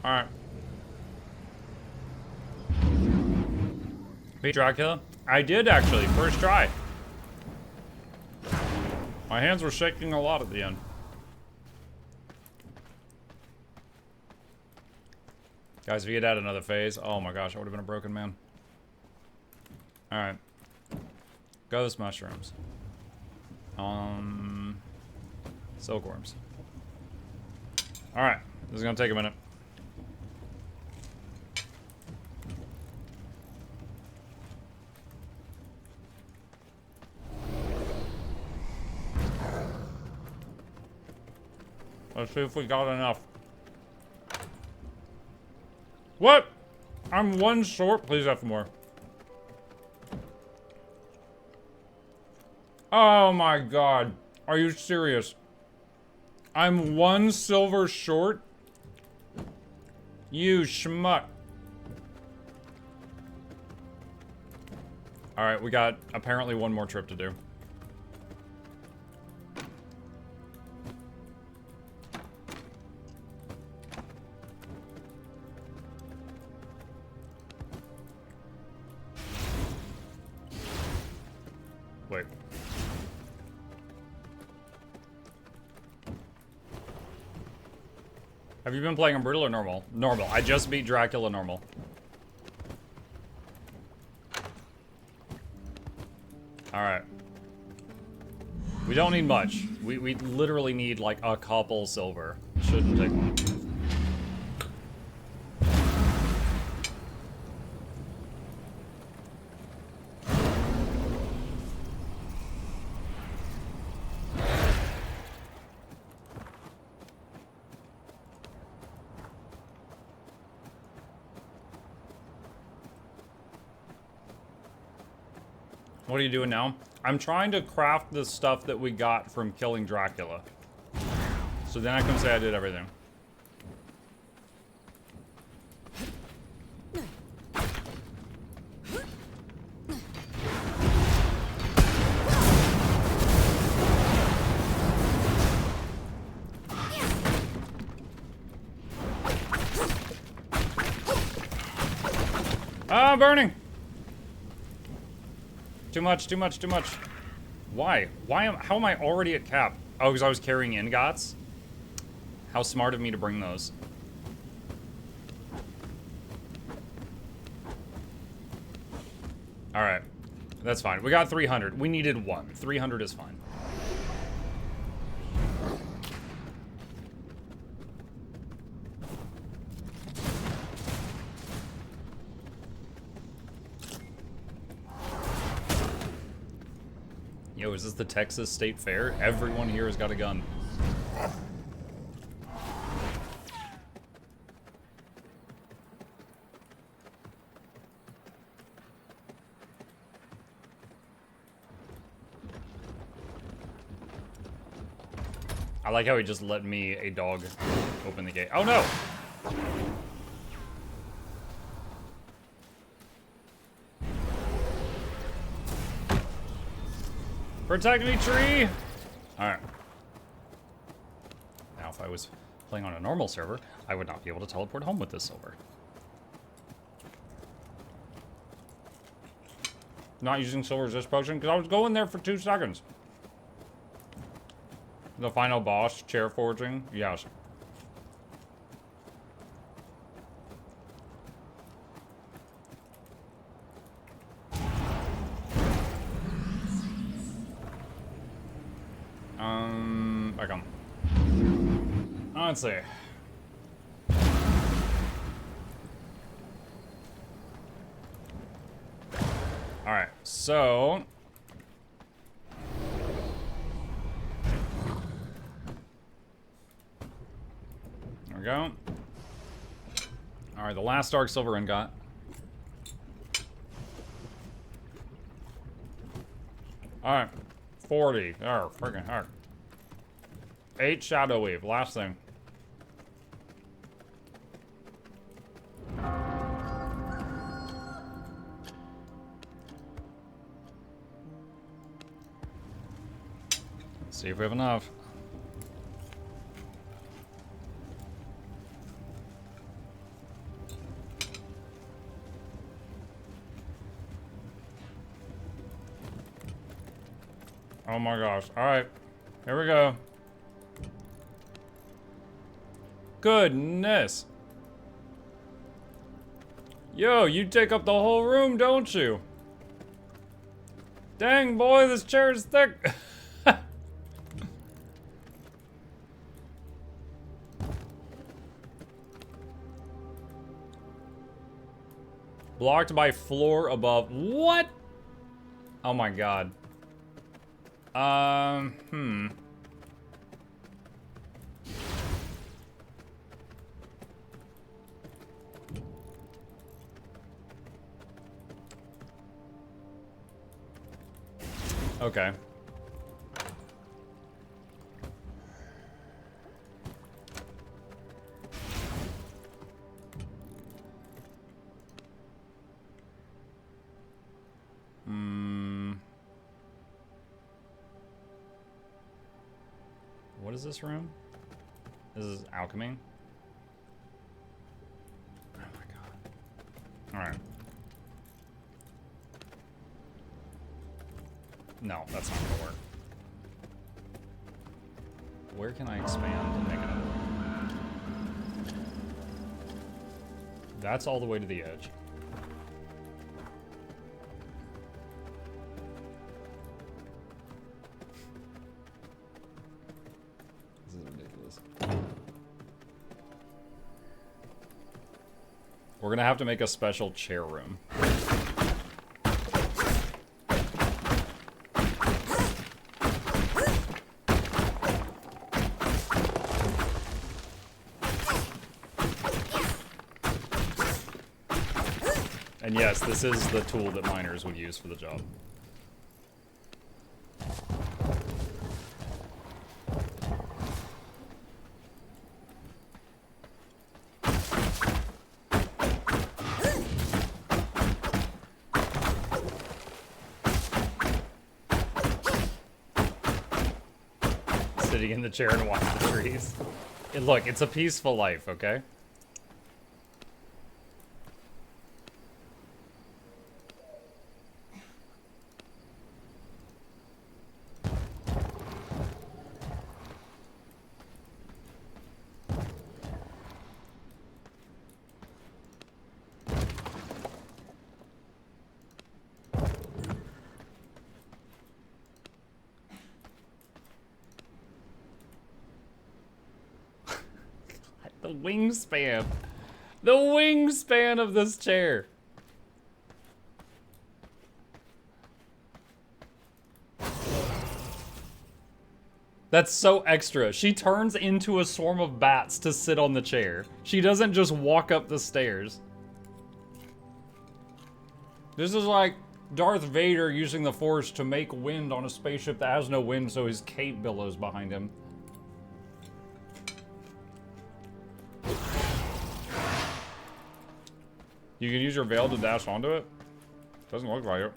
Alright. Beat Dracula? I did actually, first try. My hands were shaking a lot at the end. Guys, if he had had another phase, oh my gosh, I would have been a broken man. Alright. Ghost mushrooms. Silkworms. Alright, this is gonna take a minute. Let's see if we got enough. What? I'm one short. Please have more. Oh my god. Are you serious? I'm one silver short? You schmuck. Alright, we got apparently one more trip to do. Wait. Have you been playing on brutal or normal? Normal. I just beat Dracula normal. Alright. We don't need much. We literally need like a couple silver. Shouldn't take long. What are you doing now? I'm trying to craft the stuff that we got from killing Dracula. So then I can say I did everything. Ah, burning! Too much, too much, too much. Why? How am I already at cap? Oh, because I was carrying ingots? How smart of me to bring those. Alright. That's fine. We got 300. We needed one. 300 is fine. Yo, is this the Texas State Fair? Everyone here has got a gun. I like how he just let me, a dog, open the gate. Oh no! Protect me, tree! Alright. Now, if I was playing on a normal server, I would not be able to teleport home with this silver. Not using silver resist potion, because I was going there for 2 seconds. The final boss, chair forging? Yes. Back on. Let's see. Alright, so... There we go. Alright, the last dark silver ingot. Alright. 40. Oh, freaking heck. 8 shadow weave. Last thing. Let's see if we have enough. Oh my gosh. Alright. Here we go. Goodness. Yo, you take up the whole room, don't you? Dang, boy, this chair is thick. Blocked by floor above. What? Oh my god. Okay. What is this room? This is alchemy. Oh my god. Alright. No, that's not gonna work. Where can I expand and make another one? That's all the way to the edge. This is ridiculous. We're gonna have to make a special chair room. And yes, this is the tool that miners would use for the job. Sitting in the chair and watch the trees. And look, it's a peaceful life, okay? The wingspan. The wingspan of this chair. That's so extra. She turns into a swarm of bats to sit on the chair. She doesn't just walk up the stairs. This is like Darth Vader using the Force to make wind on a spaceship that has no wind, so his cape billows behind him. You can use your veil to dash onto it? Doesn't look like it.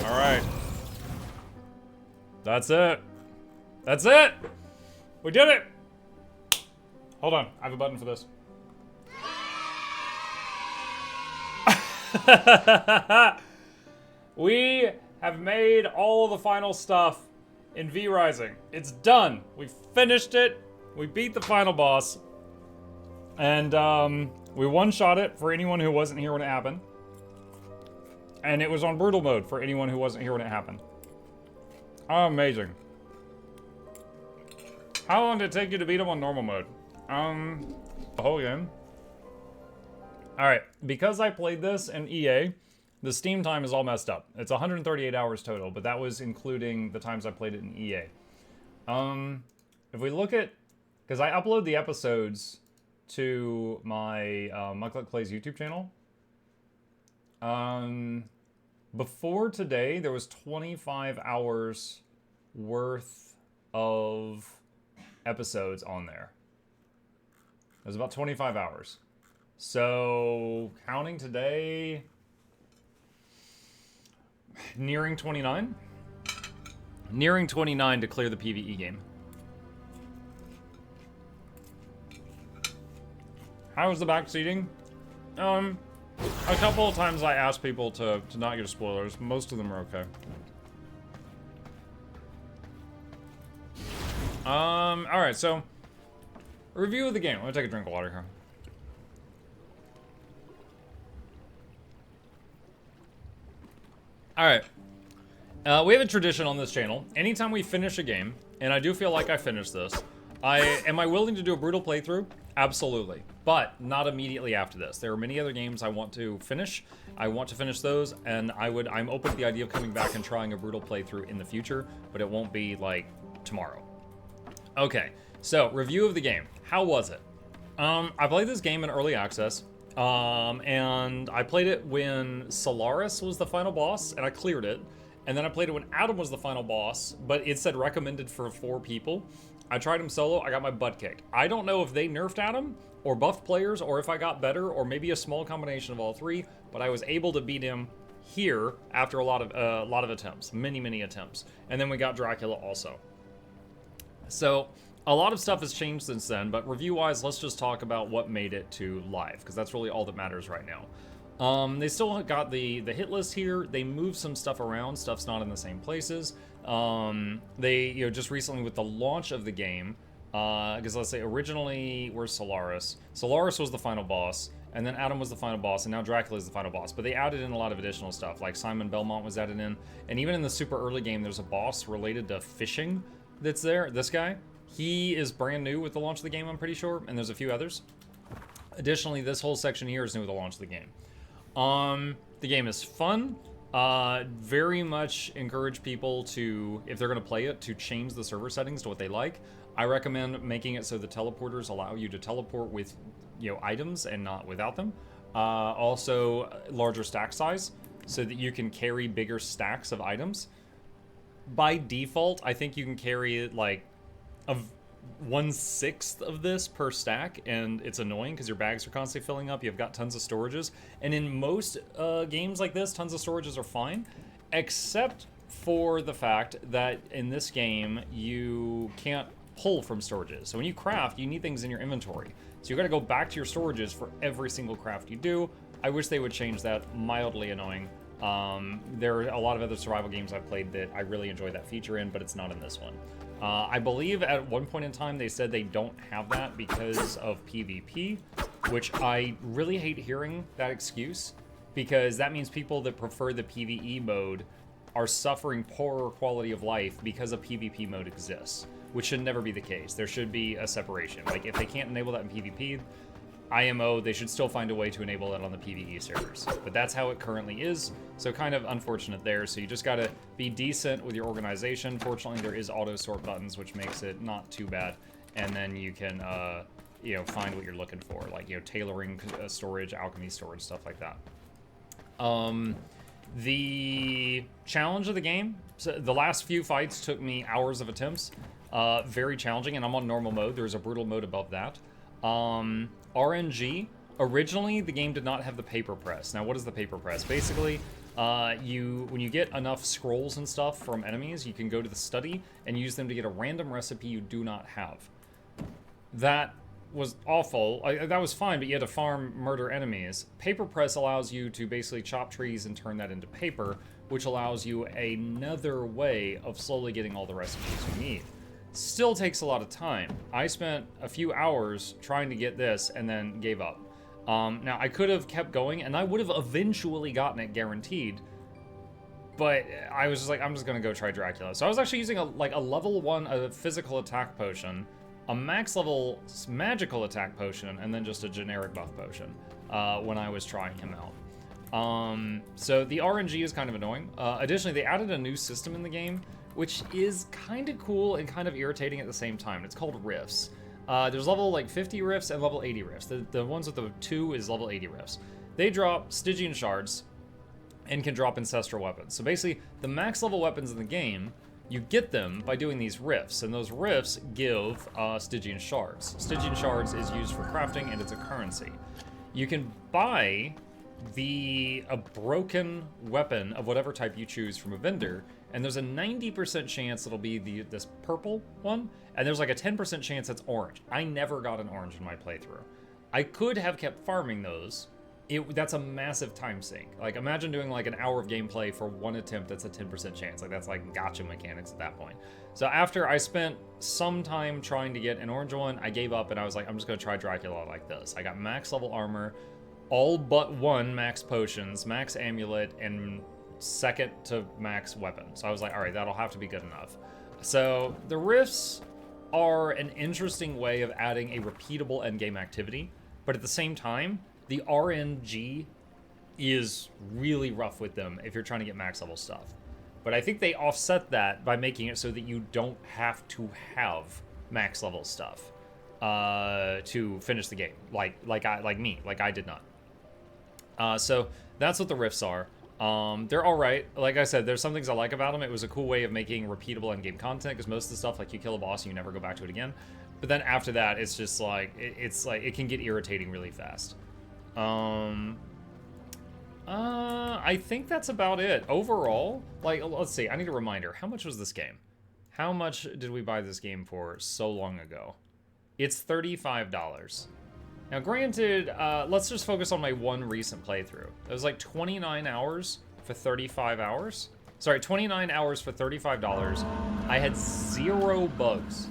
Alright. That's it. That's it! We did it! Hold on, I have a button for this. We have made all the final stuff in V Rising. It's done. We finished it. We beat the final boss. And we one-shot it for anyone who wasn't here when it happened. And it was on brutal mode for anyone who wasn't here when it happened. Amazing. How long did it take you to beat him on normal mode? The whole game. Alright, because I played this in EA, the Steam time is all messed up. It's 138 hours total, but that was including the times I played it in EA. If we look at... Because I upload the episodes to my Mukluk Plays YouTube channel. Before today, there was 25 hours worth of episodes on there. It was about 25 hours. So, counting today, nearing 29? Nearing 29 to clear the PvE game. How was the backseating? A couple of times I asked people to not give spoilers. Most of them are okay. Alright, so review of the game. Let me take a drink of water here. Alright. We have a tradition on this channel. Anytime we finish a game, and I do feel like I finished this, am I willing to do a brutal playthrough? Absolutely. But not immediately after this. There are many other games I want to finish. I want to finish those, and I'm open to the idea of coming back and trying a brutal playthrough in the future, but it won't be like tomorrow. Okay, so review of the game. How was it? I played this game in early access, and I played it when Solaris was the final boss, and I cleared it. And then I played it when Adam was the final boss, but it said recommended for 4 people. I tried him solo, I got my butt kicked. I don't know if they nerfed Adam, or buffed players, or if I got better, or maybe a small combination of all 3, but I was able to beat him here after a lot of attempts, many attempts. And then we got Dracula also. So a lot of stuff has changed since then, but review-wise, let's just talk about what made it to live, because that's really all that matters right now. They still got the hit list here. They moved some stuff around. Stuff's not in the same places. They, just recently with the launch of the game, because let's say originally, where's Solaris? Solaris was the final boss, and then Adam was the final boss, and now Dracula is the final boss. But they added in a lot of additional stuff, like Simon Belmont was added in, and even in the super early game, there's a boss related to fishing that's there. This guy, he is brand new with the launch of the game, I'm pretty sure, and there's a few others. Additionally, this whole section here is new with the launch of the game. The game is fun. Very much encourage people to, if they're going to play it, to change the server settings to what they like. I recommend making it so the teleporters allow you to teleport with, items and not without them. Also, larger stack size so that you can carry bigger stacks of items. By default, I think you can carry like 1/6 of this per stack, and it's annoying because your bags are constantly filling up. You've got tons of storages, and in most games like this, tons of storages are fine, except for the fact that in this game you can't pull from storages. So when you craft, you need things in your inventory, so you got to go back to your storages for every single craft you do. I wish they would change that. Mildly annoying. There are a lot of other survival games I've played that I really enjoy that feature in, but it's not in this one. I believe at one point in time they said they don't have that because of PvP, which I really hate hearing that excuse, because that means people that prefer the PvE mode are suffering poorer quality of life because a PvP mode exists, which should never be the case. There should be a separation. Like, if they can't enable that in PvP, IMO, they should still find a way to enable it on the PvE servers. But that's how it currently is, so kind of unfortunate there. So you just gotta be decent with your organization. Fortunately, there is auto sort buttons, which makes it not too bad. And then you can, find what you're looking for, like, tailoring storage, alchemy storage, stuff like that. The challenge of the game, so the last few fights took me hours of attempts. Very challenging, and I'm on normal mode. There's a brutal mode above that. RNG, originally the game did not have the paper press. Now, what is the paper press? Basically, when you get enough scrolls and stuff from enemies, you can go to the study and use them to get a random recipe you do not have. That was awful. That was fine, but you had to farm murder enemies. Paper press allows you to basically chop trees and turn that into paper, which allows you another way of slowly getting all the recipes you need. Still takes a lot of time. I spent a few hours trying to get this and then gave up. Now, I could have kept going, and I would have eventually gotten it guaranteed, but I was just like, I'm just gonna go try Dracula. So I was actually using a level 1 physical attack potion, a max level magical attack potion, and then just a generic buff potion when I was trying him out. So the RNG is kind of annoying. Additionally, they added a new system in the game, which is kind of cool and kind of irritating at the same time. It's called rifts. There's level 50 rifts and level 80 rifts. The ones with the 2 is level 80 rifts. They drop Stygian shards and can drop ancestral weapons. So basically, the max level weapons in the game, you get them by doing these rifts, and those rifts give Stygian shards. Stygian shards is used for crafting, and it's a currency. You can buy a broken weapon of whatever type you choose from a vendor, and there's a 90% chance it'll be this purple one, and there's like a 10% chance it's orange. I never got an orange in my playthrough. I could have kept farming those, that's a massive time sink. Like, imagine doing like an hour of gameplay for one attempt. That's a 10% chance. Like, that's like gotcha mechanics at that point. So after I spent some time trying to get an orange one, I gave up and I was like, I'm just gonna try Dracula like this. I got max level armor, all but one max potions, max amulet, and second to max weapon. So I was like, all right, that'll have to be good enough. So the rifts are an interesting way of adding a repeatable endgame activity, but at the same time, the RNG is really rough with them if you're trying to get max level stuff. But I think they offset that by making it so that you don't have to have max level stuff to finish the game, like I did not. So that's what the rifts are. They're all right. Like I said, there's some things I like about them. It was a cool way of making repeatable endgame content, because most of the stuff, like, you kill a boss and you never go back to it again. But then after that, it's just like it's like it can get irritating really fast. I think that's about it. Overall, like, let's see, I need a reminder. How much was this game? How much did we buy this game for so long ago? It's $35. Now, granted, let's just focus on my one recent playthrough. It was like 29 hours for 35 hours. Sorry, 29 hours for $35. I had 0 bugs.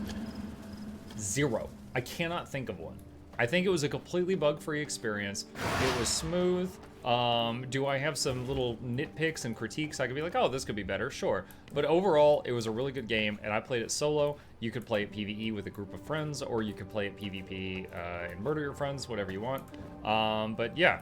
0. I cannot think of one. I think it was a completely bug-free experience. It was smooth. Do I have some little nitpicks and critiques? I could be like, oh, this could be better. Sure. But overall, it was a really good game, and I played it solo. You could play it PvE with a group of friends, or you could play it PvP and murder your friends, whatever you want. But yeah,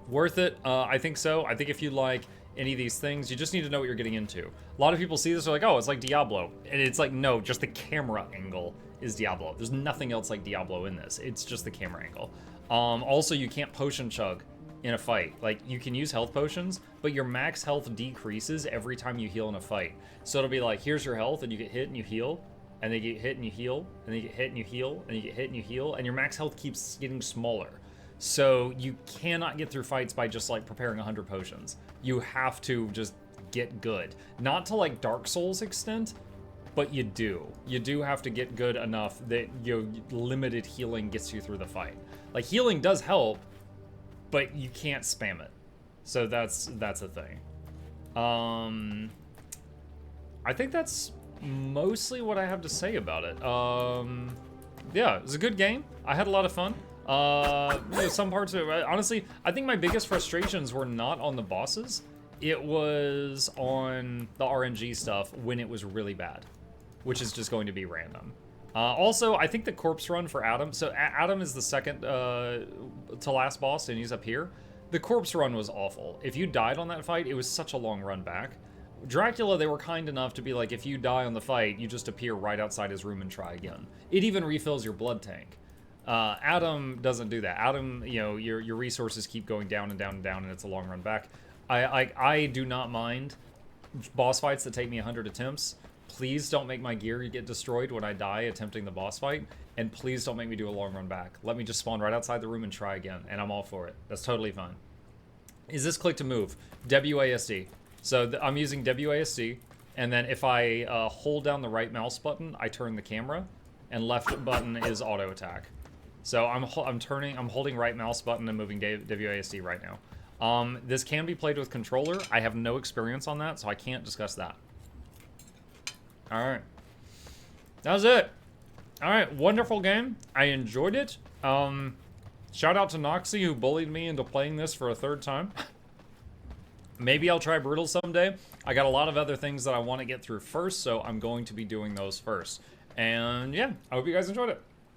worth it. I think so. I think if you like any of these things, you just need to know what you're getting into. A lot of people see this, they're like, oh, it's like Diablo. And it's like, no, just the camera angle is Diablo. There's nothing else like Diablo in this. It's just the camera angle. Also, you can't potion chug in a fight. Like, you can use health potions, but your max health decreases every time you heal in a fight. So it'll be like, here's your health, and you get hit and you heal, and then you get hit and you heal, and then you get hit and you heal, and you get hit and you heal, and your max health keeps getting smaller. So you cannot get through fights by just like preparing 100 potions. You have to just get good. Not to like Dark Souls extent, but you do. You do have to get good enough that your limited healing gets you through the fight. Like, healing does help, but you can't spam it. So that's a thing. I think that's mostly what I have to say about it. Yeah, it was a good game. I had a lot of fun. Some parts of it, honestly, I think my biggest frustrations were not on the bosses. It was on the RNG stuff when it was really bad, which is just going to be random. Also, I think the corpse run for Adam, so Adam is the second to last boss, and he's up here. The corpse run was awful. If you died on that fight, it was such a long run back. Dracula, they were kind enough to be like, if you die on the fight, you just appear right outside his room and try again. It even refills your blood tank. Adam doesn't do that. Adam, you know, your resources keep going down and down and down, and it's a long run back. I do not mind boss fights that take me 100 attempts. Please don't make my gear get destroyed when I die attempting the boss fight, and please don't make me do a long run back. Let me just spawn right outside the room and try again, and I'm all for it. That's totally fine. Is this click to move? WASD. So I'm using WASD, and then if I hold down the right mouse button, I turn the camera, and left button is auto attack. So I'm holding right mouse button and moving WASD right now. This can be played with controller. I have no experience on that, so I can't discuss that. All right, that was it. All right, wonderful game. I enjoyed it. Shout out to Noxie, who bullied me into playing this for a third time. Maybe I'll try Brutal someday. I got a lot of other things that I want to get through first, so I'm going to be doing those first. And yeah, I hope you guys enjoyed it.